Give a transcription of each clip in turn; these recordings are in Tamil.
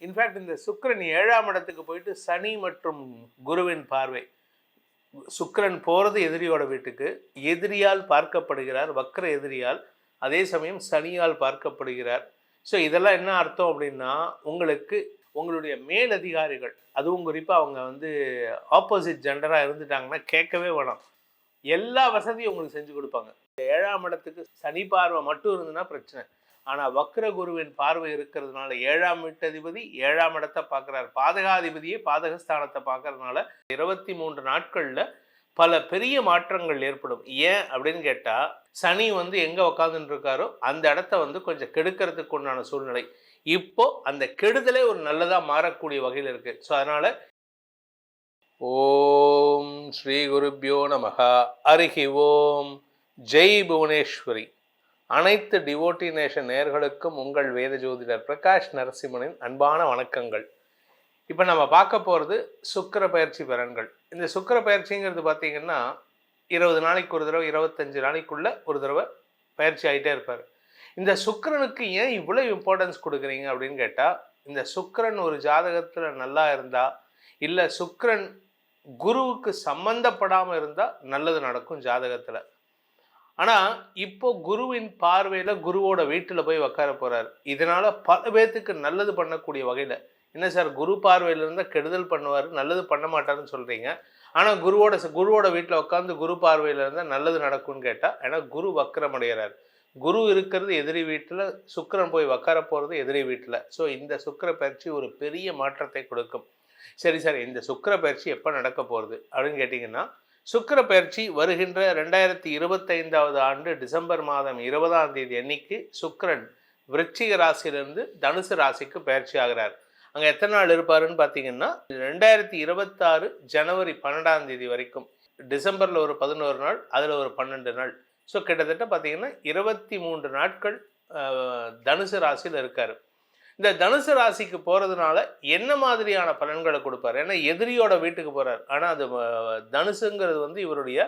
இன்ஃபேக்ட் இந்த சுக்கிரன் 7ஆம் இடத்துக்கு போயிட்டு சனி மற்றும் குருவின் பார்வை. சுக்கிரன் போகிறது எதிரியோட வீட்டுக்கு, எதிரியால் பார்க்கப்படுகிறார், வக்ர எதிரியால். அதே சமயம் சனியால் பார்க்கப்படுகிறார். ஸோ இதெல்லாம் என்ன அர்த்தம் அப்படின்னா, உங்களுக்கு உங்களுடைய மேலதிகாரிகள், அதுவும் குறிப்பாக அவங்க ஆப்போசிட் ஜெண்டராக இருந்துட்டாங்கன்னா கேட்கவே வேணாம், எல்லா வசதியும் உங்களுக்கு செஞ்சு கொடுப்பாங்க. 7ஆம் இடத்துக்கு சனி பார்வை மட்டும் இருந்ததுன்னா பிரச்சனை. ஆனால் வக்ர குருவின் பார்வை இருக்கிறதுனால 7ஆம் வீட்டதிபதி 7ஆம் இடத்தை பார்க்குறாரு, பாதகாதிபதியே பாதகஸ்தானத்தை பார்க்கறதுனால 23 நாட்களில் பல பெரிய மாற்றங்கள் ஏற்படும். ஏன் அப்படின்னு கேட்டால், சனி எங்கே உக்காந்துட்டு இருக்காரோ அந்த இடத்த கொஞ்சம் கெடுக்கிறதுக்கு உண்டான சூழ்நிலை. இப்போ அந்த கெடுதலே ஒரு நல்லதாக மாறக்கூடிய வகையில் இருக்குது. ஸோ அதனால் ஓம் ஸ்ரீ குருப்யோ நமஹ. ஹரிஹி ஓம். ஜெய் புவனேஸ்வரி. அனைத்து டிவோட்டி நேஷன் நேயர்களுக்கும் உங்கள் வேத ஜோதிடர் பிரகாஷ் நரசிம்மனின் அன்பான வணக்கங்கள். இப்போ நம்ம பார்க்க போகிறது சுக்கிர பயிற்சி பலன்கள். இந்த சுக்கிர பயிற்சிங்கிறது பார்த்தீங்கன்னா 20 நாளைக்கு ஒரு தடவை, 25 நாளைக்குள்ளே ஒரு தடவை பயிற்சி ஆகிட்டே இருப்பார். இந்த சுக்கிரனுக்கு ஏன் இவ்வளோ இம்பார்ட்டன்ஸ் கொடுக்குறீங்க அப்படின்னு கேட்டால், இந்த சுக்கிரன் ஒரு ஜாதகத்தில் நல்லா இருந்தால், இல்லை சுக்கிரன் குருவுக்கு சம்பந்தப்படாமல் இருந்தால் நல்லது நடக்கும் ஜாதகத்தில். ஆனால் இப்போ குருவின் பார்வையில் குருவோட வீட்டில் போய் உட்கார போகிறார். இதனால் பல பேர்த்துக்கு நல்லது பண்ணக்கூடிய வகையில், என்ன சார் குரு பார்வையில் இருந்தால் கெடுதல் பண்ணுவார், நல்லது பண்ண மாட்டாருன்னு சொல்கிறீங்க, ஆனால் குருவோட வீட்டில் உட்காந்து குரு பார்வையில் இருந்தால் நல்லது நடக்கும்னு கேட்டால், ஏன்னா குரு வக்கரம் அடைகிறார். குரு இருக்கிறது எதிரி வீட்டில், சுக்கிரன் போய் உட்கார போகிறது எதிரி வீட்டில். ஸோ இந்த சுக்கிர பயிற்சி ஒரு பெரிய மாற்றத்தை கொடுக்கும். சரி சார், இந்த சுக்கிர பயிற்சி எப்போ நடக்க போகிறது அப்படின்னு கேட்டிங்கன்னா, சுக்கிர பயிற்சி வருகின்ற 2025 ஆண்டு டிசம்பர் மாதம் 20ஆம் தேதி அன்னைக்கு சுக்கிரன் விருச்சிக ராசியிலிருந்து தனுசு ராசிக்கு பயிற்சி ஆகிறார். அங்கே எத்தனை நாள் இருப்பாருன்னு பார்த்தீங்கன்னா, 2026 ஜனவரி 12ஆம் தேதி வரைக்கும். டிசம்பரில் ஒரு 11 நாள், அதில் ஒரு 12 நாள். ஸோ கிட்டத்தட்ட பார்த்தீங்கன்னா 23 நாட்கள் தனுசு ராசியில் இருக்கார். இந்த தனுசு ராசிக்கு போகிறதுனால என்ன மாதிரியான பலன்களை கொடுப்பார்? ஏன்னா எதிரியோட வீட்டுக்கு போகிறார். ஆனால் அது தனுசுங்கிறது இவருடைய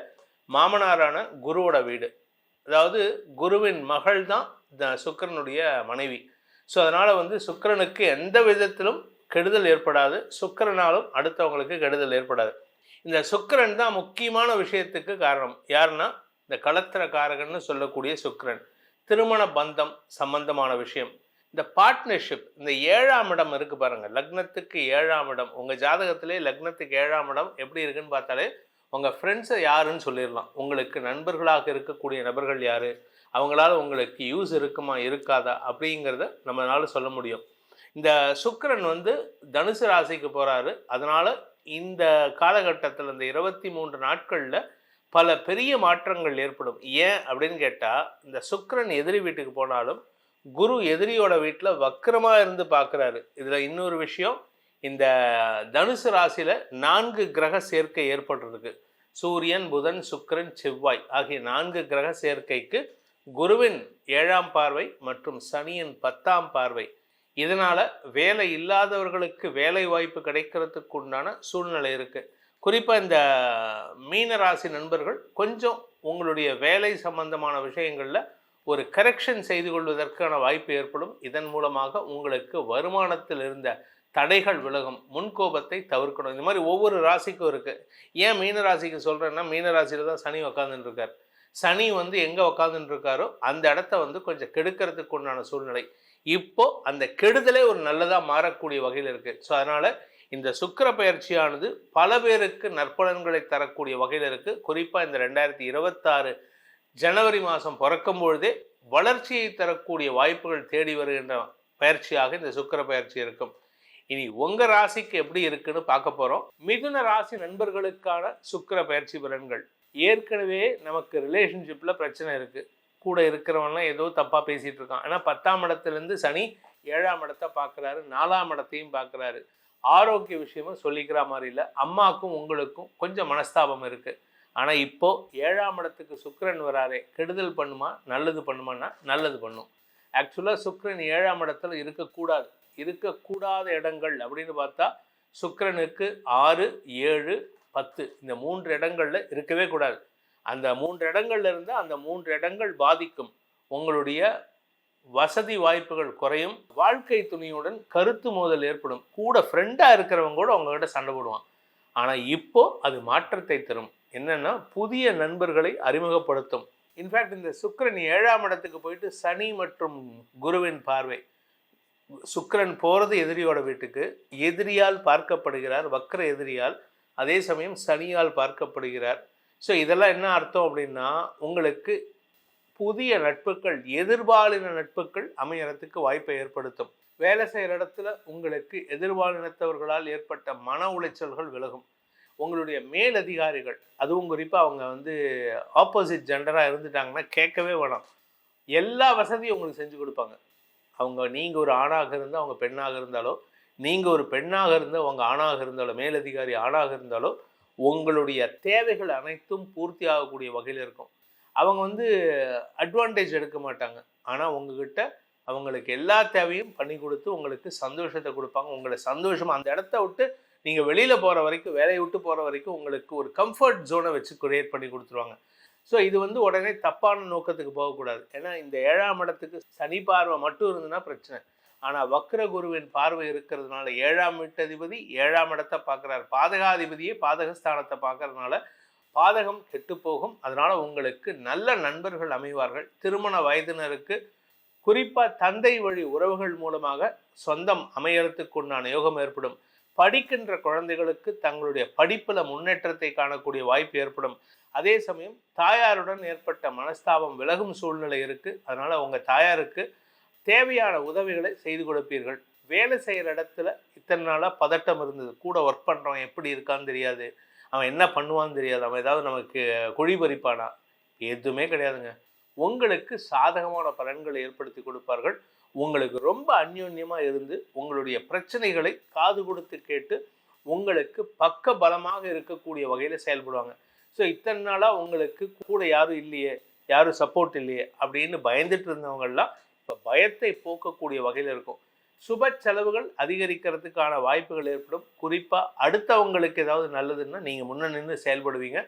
மாமனாரான குருவோட வீடு. அதாவது குருவின் மகள் தான் சுக்கிரனுடைய மனைவி. ஸோ அதனால் சுக்கிரனுக்கு எந்த விதத்திலும் கெடுதல் ஏற்படாது, சுக்கிரனாலும் அடுத்தவங்களுக்கு கெடுதல் ஏற்படாது. இந்த சுக்கிரன் தான் முக்கியமான விஷயத்துக்கு காரணம். யாருன்னா இந்த களத்திர காரகன்னு சொல்லக்கூடிய சுக்கிரன். திருமண பந்தம் சம்பந்தமான விஷயம், இந்த பார்ட்னர்ஷிப், இந்த 7ஆம் இடம் இருக்குது பாருங்கள், லக்னத்துக்கு 7ஆம் இடம். உங்கள் ஜாதகத்திலே லக்னத்துக்கு 7ஆம் இடம் எப்படி இருக்குன்னு பார்த்தாலே உங்கள் ஃப்ரெண்ட்ஸை யாருன்னு சொல்லிடலாம். உங்களுக்கு நண்பர்களாக இருக்கக்கூடிய நபர்கள் யார், அவங்களால உங்களுக்கு யூஸ் இருக்குமா இருக்காதா அப்படிங்கிறத நம்மளால சொல்ல முடியும். இந்த சுக்கிரன் தனுசு ராசிக்கு போகிறாரு. அதனால் இந்த காலகட்டத்தில் இந்த 23 நாட்களில் பல பெரிய மாற்றங்கள் ஏற்படும். ஏன் அப்படின்னு கேட்டால், இந்த சுக்கிரன் எதிரி வீட்டுக்கு போனாலும் குரு எதிரியோட வீட்டில் வக்கரமாக இருந்து பார்க்குறாரு. இதில் இன்னொரு விஷயம், இந்த தனுசு ராசியில் 4 கிரக சேர்க்கை ஏற்படுறதுக்கு, சூரியன், புதன், சுக்கிரன், செவ்வாய் ஆகிய 4 கிரக சேர்க்கைக்கு குருவின் 7ஆம் பார்வை மற்றும் சனியின் 10ஆம் பார்வை. இதனால் வேலை இல்லாதவர்களுக்கு வேலை வாய்ப்பு கிடைக்கிறதுக்கு உண்டான சூழ்நிலை இருக்குது. குறிப்பாக இந்த மீன ராசி நண்பர்கள் கொஞ்சம் உங்களுடைய வேலை சம்பந்தமான விஷயங்களில் ஒரு கரெக்ஷன் செய்து கொள்வதற்கான வாய்ப்பு ஏற்படும். இதன் மூலமாக உங்களுக்கு வருமானத்தில் இருந்த தடைகள் விலகும். முன்கோபத்தை தவிர்க்கணும். இந்த மாதிரி ஒவ்வொரு ராசிக்கும் இருக்குது. ஏன் மீன ராசிக்கு சொல்கிறேன்னா, மீன ராசியில் தான் சனி உக்காந்துட்டு இருக்கார். சனி எங்கே உக்காந்துட்டு இருக்காரோ அந்த இடத்த கொஞ்சம் கெடுக்கிறதுக்கு உண்டான சூழ்நிலை. இப்போ அந்த கெடுதலே ஒரு நல்லதாக மாறக்கூடிய வகையில் இருக்குது. ஸோ அதனால் இந்த சுக்கிர பயிற்சியானது பல பேருக்கு நற்பலன்களை தரக்கூடிய வகையில் இருக்குது. குறிப்பாக இந்த 2026 ஜனவரி மாதம் பிறக்கும் பொழுதே வளர்ச்சியை தரக்கூடிய வாய்ப்புகள் தேடி வருகின்ற பயிற்சியாக இந்த சுக்கிர பயிற்சி இருக்கும். இனி உங்கள் ராசிக்கு எப்படி இருக்குன்னு பார்க்க போகிறோம். மிதுன ராசி நண்பர்களுக்கான சுக்கிர பயிற்சி பலன்கள். ஏற்கனவே நமக்கு ரிலேஷன்ஷிப்பில் பிரச்சனை இருக்குது. கூட இருக்கிறவன்லாம் ஏதோ தப்பாக பேசிகிட்டு இருக்கான். ஏன்னா 10ஆம் இடத்துலேருந்து சனி 7ஆம் இடத்தை பார்க்குறாரு, 4ஆம் இடத்தையும் பார்க்குறாரு. ஆரோக்கிய விஷயமும் சொல்லிக்கிற மாதிரி இல்லை. அம்மாவுக்கும் உங்களுக்கும் கொஞ்சம் மனஸ்தாபம் இருக்குது. ஆனால் இப்போது 7ஆம் இடத்துக்கு சுக்கிரன் வராரே, கெடுதல் பண்ணுமா நல்லது பண்ணுமான்னா நல்லது பண்ணும். ஆக்சுவலாக சுக்கிரன் 7ஆம் இடத்துல இருக்கக்கூடாத இடங்கள் அப்படின்னு பார்த்தா சுக்கிரனுக்கு 6, 7, 10 இந்த 3 இடங்களில் இருக்கவே கூடாது. அந்த 3 இடங்கள்ல இருந்து அந்த 3 இடங்கள் பாதிக்கும். உங்களுடைய வசதி வாய்ப்புகள் குறையும், வாழ்க்கை துணியுடன் கருத்து மோதல் ஏற்படும், கூட ஃப்ரெண்டா இருக்கிறவங்க கூட உங்ககிட்ட சண்டை போடுவான். ஆனா இப்போ அது மாற்றத்தை தரும். என்னன்னா புதிய நண்பர்களை அறிமுகப்படுத்தும். இன்ஃபேக்ட் இந்த சுக்கிரன் 7ஆம் இடத்துக்கு போயிட்டு சனி மற்றும் குருவின் பார்வை. சுக்கிரன் போறது எதிரியோட வீட்டுக்கு, எதிரியால் பார்க்கப்படுகிறார், வக்ர எதிரியால். அதே சமயம் சனியால் பார்க்கப்படுகிறார். ஸோ இதெல்லாம் என்ன அர்த்தம் அப்படின்னா, உங்களுக்கு புதிய நட்புகள், எதிர்பாலின நட்புகள் அமையறதுக்கு வாய்ப்பை ஏற்படுத்தும். வேலை செய்கிற இடத்துல உங்களுக்கு எதிர்பாலினத்தவர்களால் ஏற்பட்ட மன உளைச்சல்கள் விலகும். உங்களுடைய மேலதிகாரிகள், அதுவும் குறிப்பாக அவங்க ஆப்போசிட் ஜெண்டராக இருந்துட்டாங்கன்னா கேட்கவே வேணாம், எல்லா வசதியும் உங்களுக்கு செஞ்சு கொடுப்பாங்க. நீங்கள் ஒரு ஆணாக இருந்தால் அவங்க பெண்ணாக இருந்தாலோ, நீங்கள் ஒரு பெண்ணாக இருந்தால் அவங்க ஆணாக இருந்தாலோ, மேலதிகாரி ஆணாக இருந்தாலோ, உங்களுடைய தேவைகள் அனைத்தும் பூர்த்தி ஆகக்கூடிய வகையில் இருக்கும். அவங்க அட்வான்டேஜ் எடுக்க மாட்டாங்க. ஆனால் உங்ககிட்ட அவங்களுக்கு எல்லா தேவையும் பண்ணி கொடுத்து உங்களுக்கு சந்தோஷத்தை கொடுப்பாங்க. உங்களை சந்தோஷமாக அந்த இடத்த விட்டு நீங்கள் வெளியில் போகிற வரைக்கும், வேலையை விட்டு போகிற வரைக்கும் உங்களுக்கு ஒரு கம்ஃபர்ட் ஜோனை வச்சு கிரியேட் பண்ணி கொடுத்துருவாங்க. ஸோ இது உடனே தப்பான நோக்கத்துக்கு போகக்கூடாது. ஏன்னா இந்த 7ஆம் இடத்துக்கு சனி பார்வை மட்டும் இருந்ததுன்னா பிரச்சனை. ஆனால் வக்ர குருவின் பார்வை இருக்கிறதுனால 7ஆம் வீட்டதிபதி 7ஆம் இடத்தை பார்க்குறாரு, பாதகாதிபதியே பாதகஸ்தானத்தை பார்க்கறதுனால பாதகம் கெட்டுப்போகும். அதனால் உங்களுக்கு நல்ல நண்பர்கள் அமைவார்கள். திருமண வயதினருக்கு குறிப்பாக தந்தை வழி உறவுகள் மூலமாக சொந்தம் அமையறதுக்கு உண்டான யோகம் ஏற்படும். படிக்கின்ற குழந்தைகளுக்கு தங்களுடைய படிப்பில் முன்னேற்றத்தை காணக்கூடிய வாய்ப்பு ஏற்படும். அதே சமயம் தாயாருடன் ஏற்பட்ட மனஸ்தாபம் விலகும் சூழ்நிலை இருக்குது. அதனால் உங்கள் தாயாருக்கு தேவையான உதவிகளை செய்து கொடுப்பீர்கள். வேலை செய்கிற இடத்துல இத்தனை நாளாக பதட்டம் இருந்தது. கூட ஒர்க் பண்ணுறவன் எப்படி இருக்கான்னு தெரியாது, அவன் என்ன பண்ணுவான்னு தெரியாது, அவன் ஏதாவது நமக்கு குழி பறிப்பானா, எதுவுமே கிடையாதுங்க. உங்களுக்கு சாதகமான பலன்களை ஏற்படுத்தி கொடுப்பார்கள். உங்களுக்கு ரொம்ப அந்யோன்யமாக இருந்து உங்களுடைய பிரச்சனைகளை காது கொடுத்து கேட்டு உங்களுக்கு பக்க பலமாக இருக்கக்கூடிய வகையில் செயல்படுவாங்க. ஸோ இத்தனை நாளாக உங்களுக்கு கூட யாரும் இல்லையே, யாரும் சப்போர்ட் இல்லையே அப்படின்னு பயந்துட்டு இருந்தவங்கள்லாம் இப்போ பயத்தை போக்கக்கூடிய வகையில் இருக்கும். சுப செலவுகள் அதிகரிக்கிறதுக்கான வாய்ப்புகள் ஏற்படும். குறிப்பாக அடுத்தவங்களுக்கு ஏதாவது நல்லதுன்னா நீங்கள் முன்ன நின்று செயல்படுவீங்க.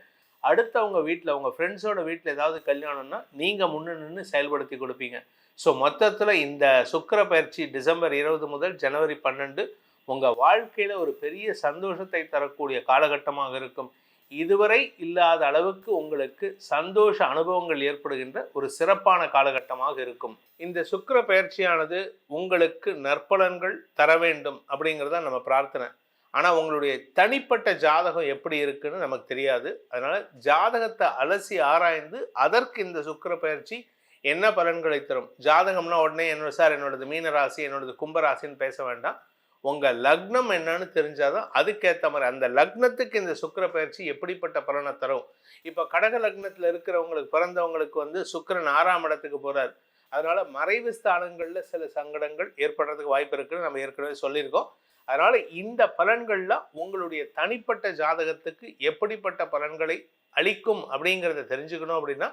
அடுத்தவங்க வீட்டில், உங்கள் ஃப்ரெண்ட்ஸோட வீட்டில் ஏதாவது கல்யாணம்னா நீங்கள் முன்ன நின்று செயல்படுத்தி கொடுப்பீங்க. ஸோ மொத்தத்தில் இந்த சுக்கிர பயிற்சி டிசம்பர் 20 முதல் ஜனவரி 12 உங்கள் வாழ்க்கையில் ஒரு பெரிய சந்தோஷத்தை தரக்கூடிய காலகட்டமாக இருக்கும். இதுவரை இல்லாத அளவுக்கு உங்களுக்கு சந்தோஷ அனுபவங்கள் ஏற்படுகின்ற ஒரு சிறப்பான காலகட்டமாக இருக்கும். இந்த சுக்கிர பயிற்சியானது உங்களுக்கு நற்பலன்கள் தர வேண்டும் அப்படிங்கிறத நம்ம பிரார்த்தனை. ஆனால் உங்களுடைய தனிப்பட்ட ஜாதகம் எப்படி இருக்குன்னு நமக்கு தெரியாது. அதனால் ஜாதகத்தை அலசி ஆராய்ந்து அதற்கு இந்த சுக்கிர பயிற்சி என்ன பலன்களை தரும். ஜாதகம்னா உடனே என்னோடது மீனராசி, என்னோடது கும்பராசின்னு பேச வேண்டாம். உங்கள் லக்னம் என்னன்னு தெரிஞ்சாதான் அதுக்கேற்ற மாதிரி அந்த லக்னத்துக்கு இந்த சுக்கிர பயிற்சி எப்படிப்பட்ட பலனை தரும். இப்போ கடக லக்னத்தில் இருக்கிறவங்களுக்கு, பிறந்தவங்களுக்கு சுக்கிரன் 6ஆம் இடத்துக்கு போகிறார். அதனால மறைவு ஸ்தானங்களில் சில சங்கடங்கள் ஏற்படுறதுக்கு வாய்ப்பு இருக்குன்னு நம்ம ஏற்கனவே சொல்லியிருக்கோம். அதனால் இந்த பலன்கள்லாம் உங்களுடைய தனிப்பட்ட ஜாதகத்துக்கு எப்படிப்பட்ட பலன்களை அளிக்கும் அப்படிங்கிறத தெரிஞ்சுக்கணும். அப்படின்னா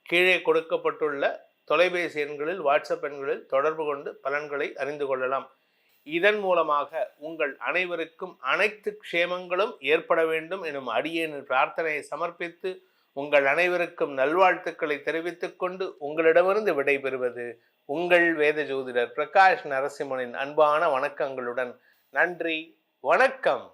கீழே கொடுக்கப்பட்டுள்ள தொலைபேசி எண்களில், வாட்ஸ்அப் எண்களில் தொடர்பு கொண்டு பலன்களை அறிந்து கொள்ளலாம். இதன் மூலமாக உங்கள் அனைவருக்கும் அனைத்து க்ஷேமங்களும் ஏற்பட வேண்டும் எனும் அடியேனின் பிரார்த்தனையை சமர்ப்பித்து உங்கள் அனைவருக்கும் நல்வாழ்த்துக்களை தெரிவித்துக் கொண்டு உங்களிடமிருந்து விடைபெறுவது உங்கள் வேத ஜோதிடர் பிரகாஷ் நரசிம்மனின் அன்பான வணக்கங்களுடன். நன்றி, வணக்கம்.